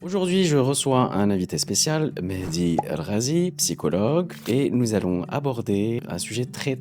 Aujourd'hui, je reçois un invité spécial, Mehdi El Ghazi, psychologue, et nous allons aborder un sujet très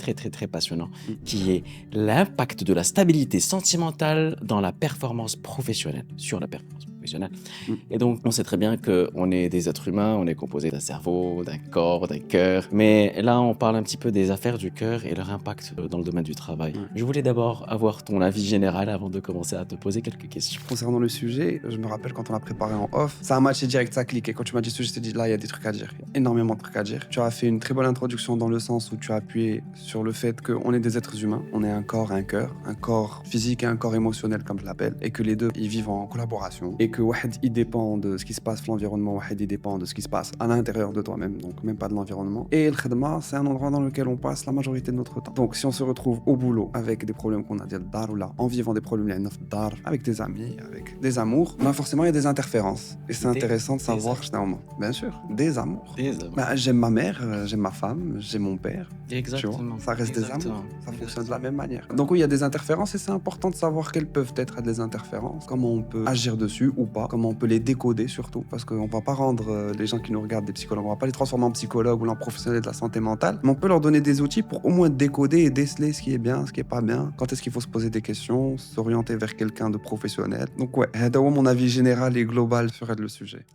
passionnant, qui est l'impact de la stabilité sentimentale dans la performance professionnelle, sur la performance professionnelle. Mmh. Et donc, on sait très bien qu'on est des êtres humains, on est composé d'un cerveau, d'un corps, d'un cœur, mais là, on parle un petit peu des affaires du cœur et leur impact dans le domaine du travail. Ouais. Je voulais d'abord avoir ton avis général avant de commencer à te poser quelques questions. Concernant le sujet, je me rappelle quand on a préparé en off, ça a matché direct, ça a cliqué. Quand tu m'as dit ce sujet, je t'ai dit là, il y a des trucs à dire. Il y a énormément de trucs à dire. Tu as fait une très bonne introduction dans le sens où tu as appuyé sur le fait qu'on est des êtres humains. On est un corps, un cœur, un corps physique et un corps émotionnel, comme je l'appelle, et que les deux, ils vivent en collaboration. Et que Wahed, il dépend de ce qui se passe, l'environnement, Wahed, il dépend de ce qui se passe à l'intérieur de toi-même, donc même pas de l'environnement. Et le khidma, c'est un endroit dans lequel on passe la majorité de notre temps. Donc si on se retrouve au boulot avec des problèmes qu'on a dit dar ou là, en vivant des problèmes dar, avec des amis, avec des amours, ben forcément il y a des interférences. Et c'est intéressant de savoir, bien sûr, des amours. Des amours. Ben, j'aime ma mère, j'aime ma femme, j'aime mon père. Tu vois, Exactement. ça reste des Exactement. amours. Ça fonctionne de la même manière. Donc oui, il y a des interférences et c'est important de savoir quelles peuvent être les interférences, comment on peut agir dessus ou pas, comment on peut les décoder surtout, parce qu'on va pas rendre les gens qui nous regardent des psychologues, on va pas les transformer en psychologues ou en professionnels de la santé mentale, mais on peut leur donner des outils pour au moins décoder et déceler ce qui est bien, ce qui est pas bien, quand est-ce qu'il faut se poser des questions, s'orienter vers quelqu'un de professionnel. Donc ouais, هذا هو mon avis général et global sur le sujet.